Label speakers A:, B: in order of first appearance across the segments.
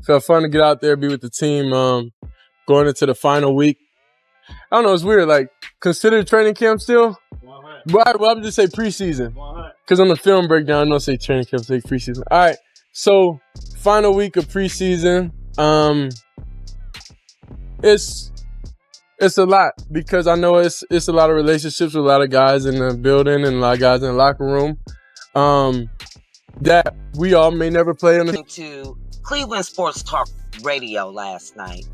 A: Felt fun to get out there, be with the team. Going into the final week. I don't know, it's weird. Like, consider training camp still? Right, well, I'm just say preseason. Because on the film breakdown, I don't say training camp, say preseason. All right, so final week of preseason. It's a lot because I know it's a lot of relationships with a lot of guys in the building and a lot of guys in the locker room that we all may never play on.
B: To Cleveland Sports Talk Radio last night,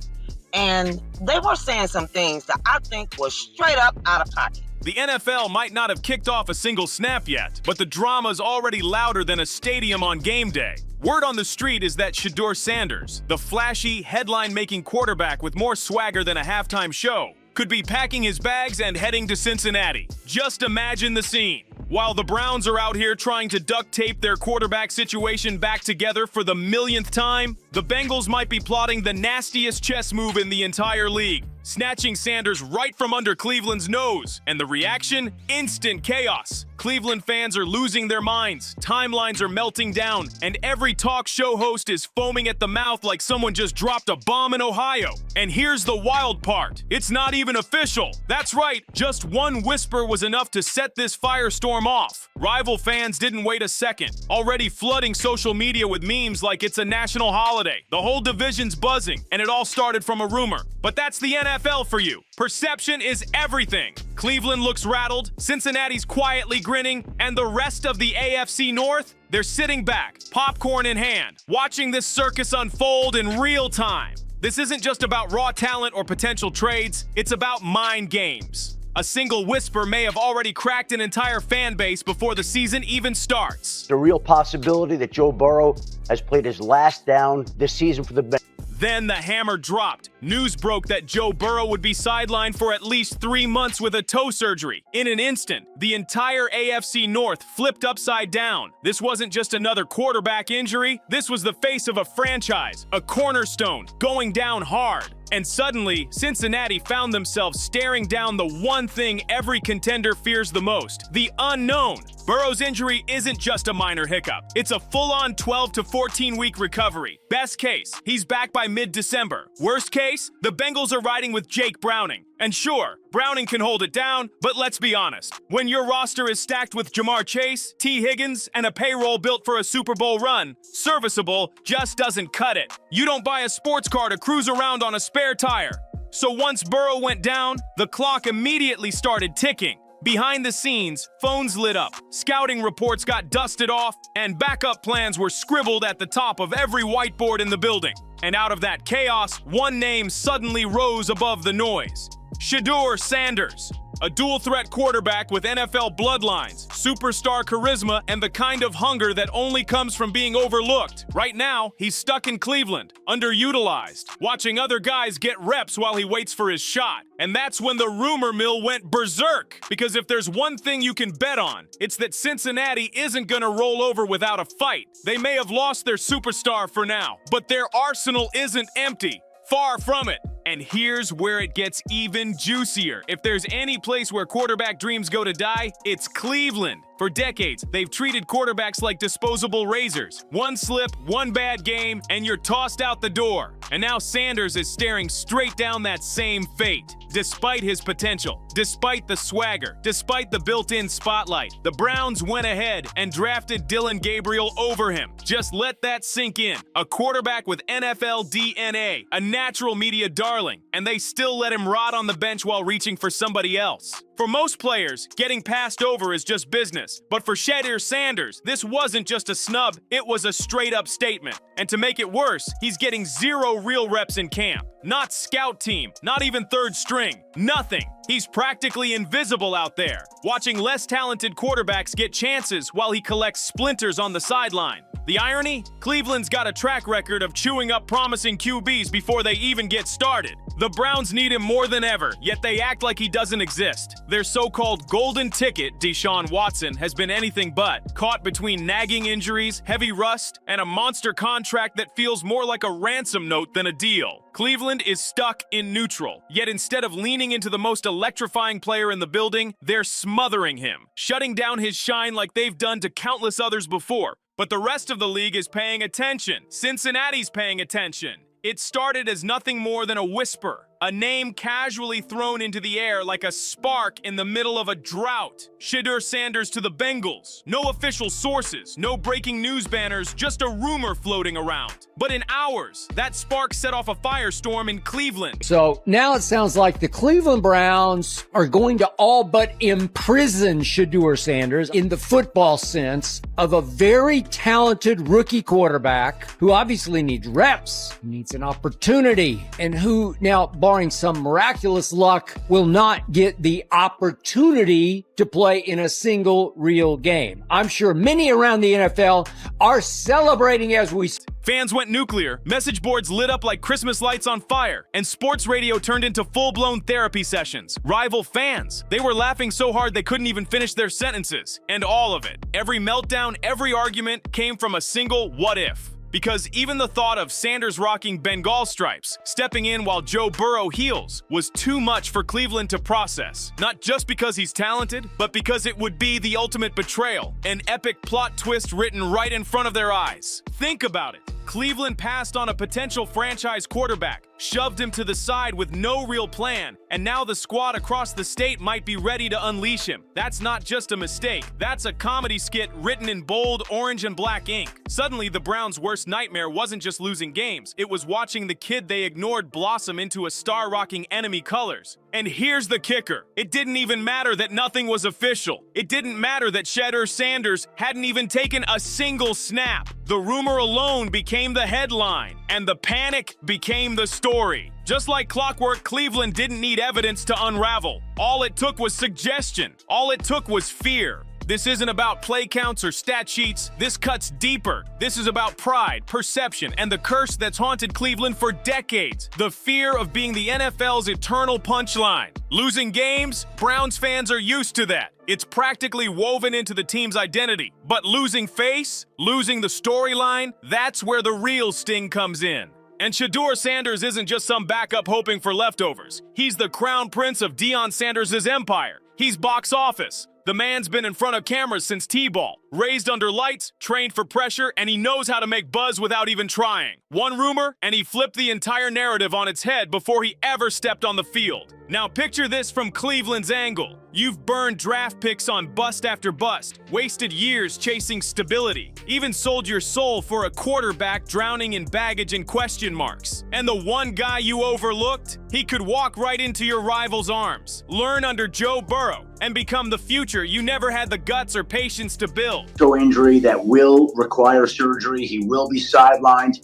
B: and they were saying some things that I think was straight up out of pocket.
C: The NFL might not have kicked off a single snap yet, but the drama's already louder than a stadium on game day. Word on the street is that Shedeur Sanders, the flashy, headline-making quarterback with more swagger than a halftime show, could be packing his bags and heading to Cincinnati. Just imagine the scene. While the Browns are out here trying to duct tape their quarterback situation back together for the millionth time, the Bengals might be plotting the nastiest chess move in the entire league, snatching Sanders right from under Cleveland's nose. And the reaction? Instant chaos. Cleveland fans are losing their minds, timelines are melting down, and every talk show host is foaming at the mouth like someone just dropped a bomb in Ohio. And here's the wild part. It's not even official. That's right, just one whisper was enough to set this firestorm off. Rival fans didn't wait a second, already flooding social media with memes like it's a national holiday. The whole division's buzzing, and it all started from a rumor. But that's the NFL for you. Perception is everything. Cleveland looks rattled, Cincinnati's quietly grinning, and the rest of the AFC North, they're sitting back, popcorn in hand, watching this circus unfold in real time. This isn't just about raw talent or potential trades, it's about mind games. A single whisper may have already cracked an entire fan base before the season even starts.
D: The real possibility that Joe Burrow has played his last down this season for the Bengals.
C: Then the hammer dropped. News broke that Joe Burrow would be sidelined for at least 3 months with a toe surgery. In an instant, the entire AFC North flipped upside down. This wasn't just another quarterback injury. This was the face of a franchise, a cornerstone, going down hard. And suddenly, Cincinnati found themselves staring down the one thing every contender fears the most, the unknown. Burrow's injury isn't just a minor hiccup. It's a full-on 12 to 14-week recovery. Best case, he's back by mid-December. Worst case, the Bengals are riding with Jake Browning. And sure, Browning can hold it down, but let's be honest. When your roster is stacked with Jamar Chase, T. Higgins, and a payroll built for a Super Bowl run, serviceable just doesn't cut it. You don't buy a sports car to cruise around on a spare tire. So once Burrow went down, the clock immediately started ticking. Behind the scenes, phones lit up, scouting reports got dusted off, and backup plans were scribbled at the top of every whiteboard in the building. And out of that chaos, one name suddenly rose above the noise. Shedeur Sanders, a dual-threat quarterback with NFL bloodlines, superstar charisma, and the kind of hunger that only comes from being overlooked. Right now, he's stuck in Cleveland, underutilized, watching other guys get reps while he waits for his shot. And that's when the rumor mill went berserk. Because if there's one thing you can bet on, it's that Cincinnati isn't gonna roll over without a fight. They may have lost their superstar for now, but their arsenal isn't empty. Far from it. And here's where it gets even juicier. If there's any place where quarterback dreams go to die, it's Cleveland. For decades, they've treated quarterbacks like disposable razors. One slip, one bad game, and you're tossed out the door. And now Sanders is staring straight down that same fate. Despite his potential, despite the swagger, despite the built-in spotlight, the Browns went ahead and drafted Dillon Gabriel over him. Just let that sink in. A quarterback with NFL DNA, a natural media darling, and they still let him rot on the bench while reaching for somebody else. For most players, getting passed over is just business. But for Shedeur Sanders, this wasn't just a snub, it was a straight-up statement. And to make it worse, he's getting 0 real reps in camp. Not scout team, not even third string, nothing. He's practically invisible out there, watching less talented quarterbacks get chances while he collects splinters on the sideline. The irony? Cleveland's got a track record of chewing up promising QBs before they even get started. The Browns need him more than ever, yet they act like he doesn't exist. Their so-called golden ticket, Deshaun Watson, has been anything but, caught between nagging injuries, heavy rust, and a monster contract that feels more like a ransom note than a deal. Cleveland is stuck in neutral, yet instead of leaning into the most electrifying player in the building, they're smothering him, shutting down his shine like they've done to countless others before. But the rest of the league is paying attention. Cincinnati's paying attention. It started as nothing more than a whisper, a name casually thrown into the air like a spark in the middle of a drought. Shedeur Sanders to the Bengals. No official sources, no breaking news banners, just a rumor floating around. But in hours, that spark set off a firestorm in Cleveland.
E: So now it sounds like the Cleveland Browns are going to all but imprison Shedeur Sanders in the football sense of a very talented rookie quarterback who obviously needs reps, needs an opportunity, and who now, barring some miraculous luck, will not get the opportunity to play in a single real game. I'm sure many around the NFL are celebrating as we
C: Fans went nuclear, message boards lit up like Christmas lights on fire, and sports radio turned into full-blown therapy sessions. Rival fans, they were laughing so hard they couldn't even finish their sentences. And all of it, every meltdown, every argument came from a single what if. Because even the thought of Sanders rocking Bengal stripes, stepping in while Joe Burrow heals, was too much for Cleveland to process. Not just because he's talented, but because it would be the ultimate betrayal, an epic plot twist written right in front of their eyes. Think about it. Cleveland passed on a potential franchise quarterback, shoved him to the side with no real plan, and now the squad across the state might be ready to unleash him. That's not just a mistake. That's a comedy skit written in bold orange and black ink. Suddenly, the Browns' worst nightmare wasn't just losing games. It was watching the kid they ignored blossom into a star-rocking enemy colors. And here's the kicker. It didn't even matter that nothing was official. It didn't matter that Shedeur Sanders hadn't even taken a single snap. The rumor alone became the headline, and the panic became the story. Just like clockwork, Cleveland didn't need evidence to unravel. All it took was suggestion. All it took was fear. This isn't about play counts or stat sheets. This cuts deeper. This is about pride, perception, and the curse that's haunted Cleveland for decades. The fear of being the NFL's eternal punchline. Losing games? Browns fans are used to that. It's practically woven into the team's identity. But losing face, losing the storyline, that's where the real sting comes in. And Shedeur Sanders isn't just some backup hoping for leftovers. He's the crown prince of Deion Sanders' empire. He's box office. The man's been in front of cameras since T-ball, raised under lights, trained for pressure, and he knows how to make buzz without even trying. One rumor, and he flipped the entire narrative on its head before he ever stepped on the field. Now picture this from Cleveland's angle. You've burned draft picks on bust after bust, wasted years chasing stability, even sold your soul for a quarterback drowning in baggage and question marks. And the one guy you overlooked? He could walk right into your rival's arms, learn under Joe Burrow, and become the future you never had the guts or patience to build.
F: Toe injury that will require surgery. He will be sidelined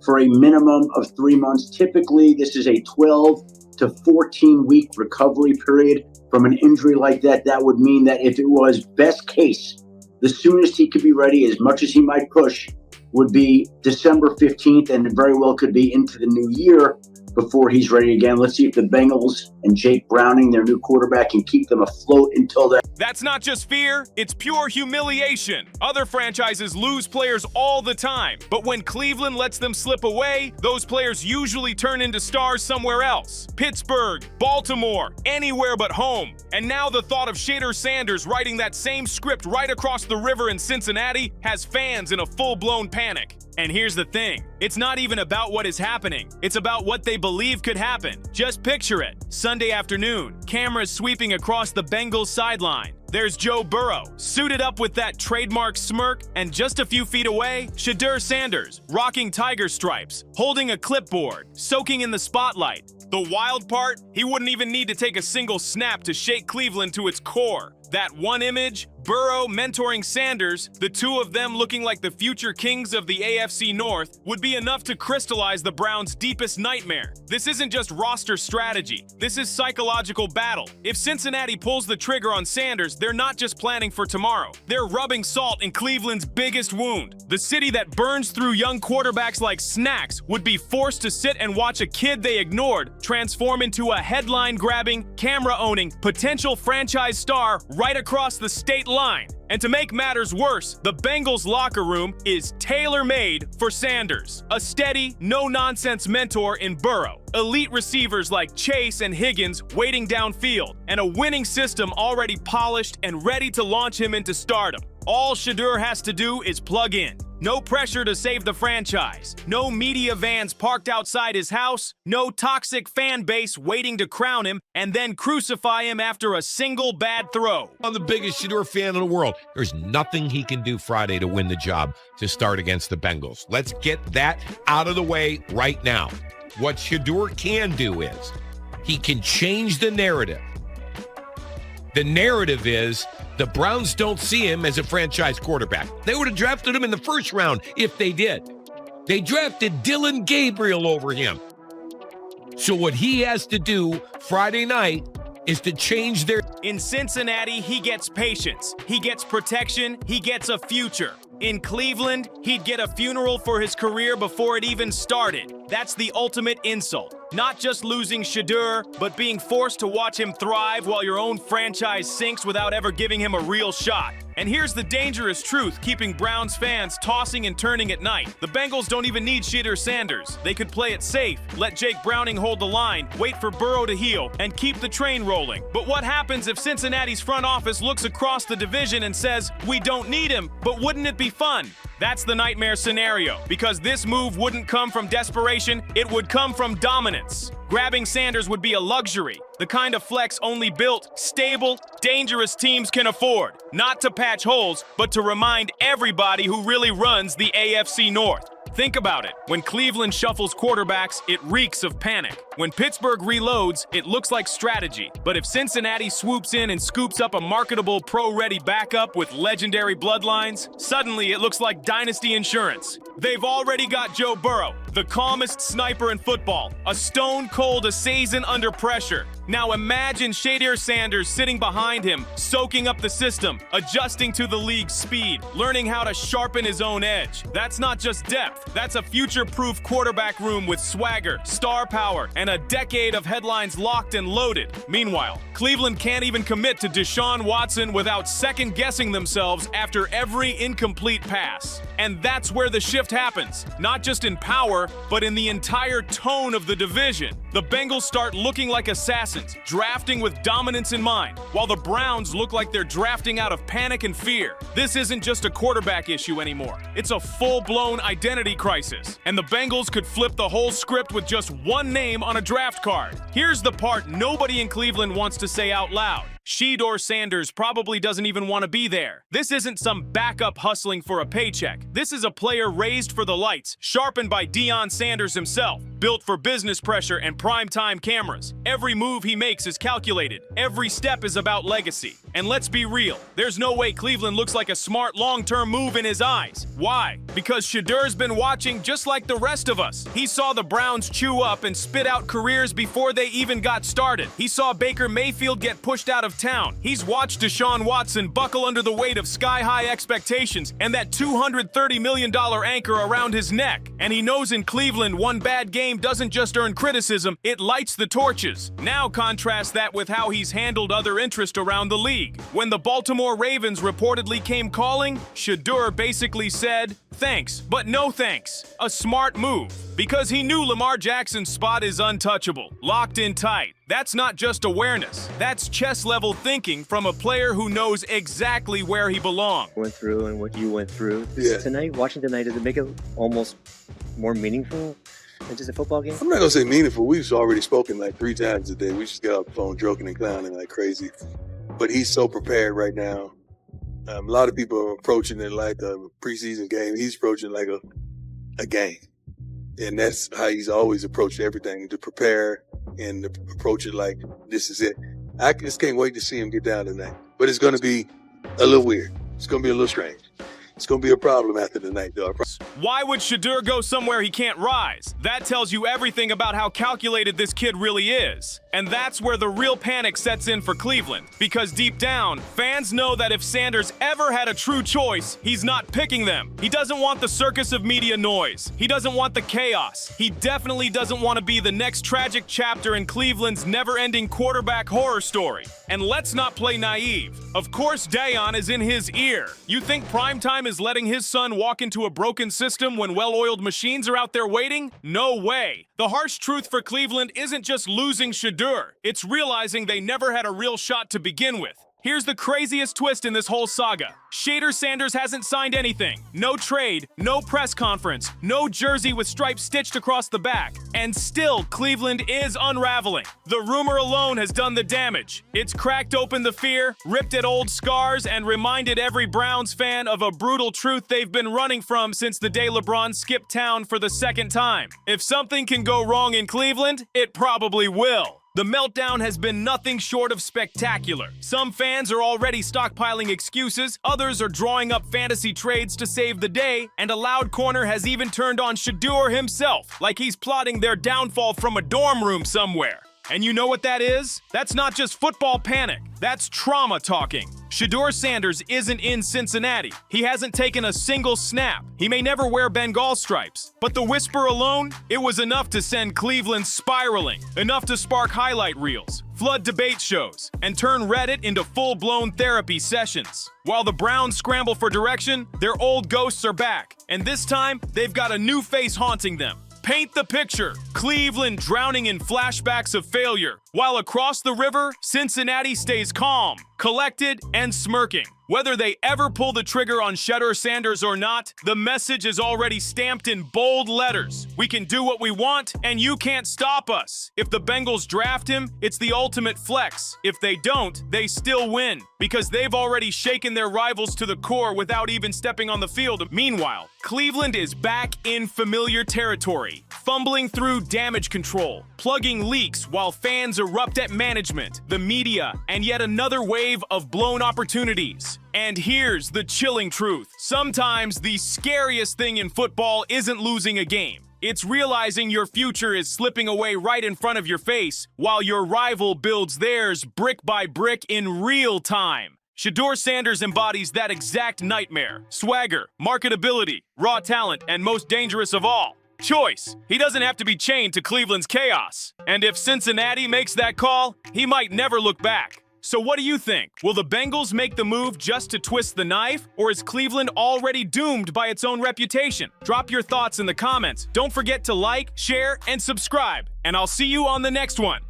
F: for a minimum of 3 months. Typically, this is a 12 to 14 week recovery period from an injury like that. That would mean that if it was best case, the soonest he could be ready, as much as he might push, would be December 15th, and it very well could be into the new year before he's ready again. Let's see if the Bengals and Jake Browning, their new quarterback, can keep them afloat until then.
C: That's not just fear, it's pure humiliation. Other franchises lose players all the time, but when Cleveland lets them slip away, those players usually turn into stars somewhere else. Pittsburgh, Baltimore, anywhere but home. And now the thought of Shedeur Sanders writing that same script right across the river in Cincinnati has fans in a full-blown panic. And here's the thing, it's not even about what is happening, it's about what they believe could happen. Just picture it. Sunday afternoon, cameras sweeping across the Bengals sideline. There's Joe Burrow, suited up with that trademark smirk, and just a few feet away, Shedeur Sanders, rocking tiger stripes, holding a clipboard, soaking in the spotlight. The wild part? He wouldn't even need to take a single snap to shake Cleveland to its core. That one image, Burrow mentoring Sanders, the two of them looking like the future kings of the AFC North, would be enough to crystallize the Browns' deepest nightmare. This isn't just roster strategy, this is psychological battle. If Cincinnati pulls the trigger on Sanders, they're not just planning for tomorrow. They're rubbing salt in Cleveland's biggest wound. The city that burns through young quarterbacks like snacks would be forced to sit and watch a kid they ignored transform into a headline-grabbing, camera-owning, potential franchise star right across the state line. And to make matters worse, the Bengals locker room is tailor-made for Sanders. A steady, no-nonsense mentor in Burrow. Elite receivers like Chase and Higgins waiting downfield. And a winning system already polished and ready to launch him into stardom. All Shedeur has to do is plug in. No pressure to save the franchise. No media vans parked outside his house. No toxic fan base waiting to crown him and then crucify him after a single bad throw.
G: I'm the biggest Shedeur fan in the world. There's nothing he can do Friday to win the job to start against the Bengals. Let's get that out of the way right now. What Shedeur can do is he can change the narrative. The narrative is the Browns don't see him as a franchise quarterback. They would have drafted him in the first round if they did. They drafted Dylan Gabriel over him. So what he has to do Friday night is to change their...
C: In Cincinnati, he gets patience. He gets protection. He gets a future. In Cleveland, he'd get a funeral for his career before it even started. That's the ultimate insult. Not just losing Shedeur, but being forced to watch him thrive while your own franchise sinks without ever giving him a real shot. And here's the dangerous truth keeping Browns fans tossing and turning at night. The Bengals don't even need Shedeur Sanders. They could play it safe, let Jake Browning hold the line, wait for Burrow to heal, and keep the train rolling. But what happens if Cincinnati's front office looks across the division and says, we don't need him, but wouldn't it be fun? That's the nightmare scenario, because this move wouldn't come from desperation, it would come from dominance. Grabbing Sanders would be a luxury, the kind of flex only built, stable, dangerous teams can afford. Not to patch holes, but to remind everybody who really runs the AFC North. Think about it. When Cleveland shuffles quarterbacks, it reeks of panic. When Pittsburgh reloads, it looks like strategy. But if Cincinnati swoops in and scoops up a marketable pro-ready backup with legendary bloodlines, suddenly it looks like dynasty insurance. They've already got Joe Burrow, the calmest sniper in football, a stone-cold assassin under pressure. Now imagine Shedeur Sanders sitting behind him, soaking up the system, adjusting to the league's speed, learning how to sharpen his own edge. That's not just depth, that's a future-proof quarterback room with swagger, star power, and a decade of headlines locked and loaded. Meanwhile, Cleveland can't even commit to Deshaun Watson without second-guessing themselves after every incomplete pass. And that's where the shift happens, not just in power, but in the entire tone of the division. The Bengals start looking like assassins, drafting with dominance in mind, while the Browns look like they're drafting out of panic and fear. This isn't just a quarterback issue anymore. It's a full-blown identity crisis, and the Bengals could flip the whole script with just one name on a draft card. Here's the part nobody in Cleveland wants to say out loud. Shedeur Sanders probably doesn't even want to be there. This isn't some backup hustling for a paycheck. This is a player raised for the lights, sharpened by Deion Sanders himself, built for business pressure and primetime cameras. Every move he makes is calculated. Every step is about legacy. And let's be real, there's no way Cleveland looks like a smart long-term move in his eyes. Why? Because Shedeur's been watching just like the rest of us. He saw the Browns chew up and spit out careers before they even got started. He saw Baker Mayfield get pushed out of town. He's watched Deshaun Watson buckle under the weight of sky-high expectations and that $230 million anchor around his neck. And he knows in Cleveland, one bad game doesn't just earn criticism, it lights the torches. Now contrast that with how he's handled other interest around the league. When the Baltimore Ravens reportedly came calling, Shedeur basically said, thanks, but no thanks. A smart move, because he knew Lamar Jackson's spot is untouchable, locked in tight. That's not just awareness, that's chess-level thinking from a player who knows exactly where he belongs.
H: Went through and what you went through. Tonight, watching tonight, does it make it almost more meaningful than just a football game?
I: I'm not gonna say meaningful. We've already spoken like 3 times a day. We just got off the phone joking and clowning like crazy. But he's so prepared right now. A lot of people are approaching it like a preseason game. He's approaching like a game. And that's how he's always approached everything, to prepare and to approach it like this is it. I just can't wait to see him get down tonight. But it's going to be a little weird. It's going to be a little strange. It's going to be a problem after the night, though.
C: Why would Shedeur go somewhere he can't rise? That tells you everything about how calculated this kid really is. And that's where the real panic sets in for Cleveland. Because deep down, fans know that if Sanders ever had a true choice, he's not picking them. He doesn't want the circus of media noise. He doesn't want the chaos. He definitely doesn't want to be the next tragic chapter in Cleveland's never-ending quarterback horror story. And let's not play naive. Of course, Deion is in his ear. You think primetime is letting his son walk into a broken system when well-oiled machines are out there waiting? No way. The harsh truth for Cleveland isn't just losing Shedeur. It's realizing they never had a real shot to begin with. Here's the craziest twist in this whole saga. Shedeur Sanders hasn't signed anything. No trade, no press conference, no jersey with stripes stitched across the back. And still, Cleveland is unraveling. The rumor alone has done the damage. It's cracked open the fear, ripped at old scars, and reminded every Browns fan of a brutal truth they've been running from since the day LeBron skipped town for the second time. If something can go wrong in Cleveland, it probably will. The meltdown has been nothing short of spectacular. Some fans are already stockpiling excuses, others are drawing up fantasy trades to save the day, and a loud corner has even turned on Shedeur himself, like he's plotting their downfall from a dorm room somewhere. And you know what that is? That's not just football panic, that's trauma talking. Shedeur Sanders isn't in Cincinnati. He hasn't taken a single snap. He may never wear Bengal stripes. But the whisper alone, it was enough to send Cleveland spiraling, enough to spark highlight reels, flood debate shows, and turn Reddit into full-blown therapy sessions. While the Browns scramble for direction, their old ghosts are back, and this time, they've got a new face haunting them. Paint the picture. Cleveland drowning in flashbacks of failure, while across the river, Cincinnati stays calm, collected, and smirking. Whether they ever pull the trigger on Shedeur Sanders or not, the message is already stamped in bold letters. We can do what we want, and you can't stop us. If the Bengals draft him, it's the ultimate flex. If they don't, they still win, because they've already shaken their rivals to the core without even stepping on the field. Meanwhile, Cleveland is back in familiar territory, fumbling through damage control, plugging leaks while fans erupt at management, the media, and yet another wave of blown opportunities. And here's the chilling truth. Sometimes the scariest thing in football isn't losing a game. It's realizing your future is slipping away right in front of your face while your rival builds theirs brick by brick in real time. Shedeur Sanders embodies that exact nightmare. Swagger, marketability, raw talent, and most dangerous of all, choice. He doesn't have to be chained to Cleveland's chaos. And if Cincinnati makes that call, he might never look back. So what do you think? Will the Bengals make the move just to twist the knife? Or is Cleveland already doomed by its own reputation? Drop your thoughts in the comments. Don't forget to like, share, and subscribe. And I'll see you on the next one.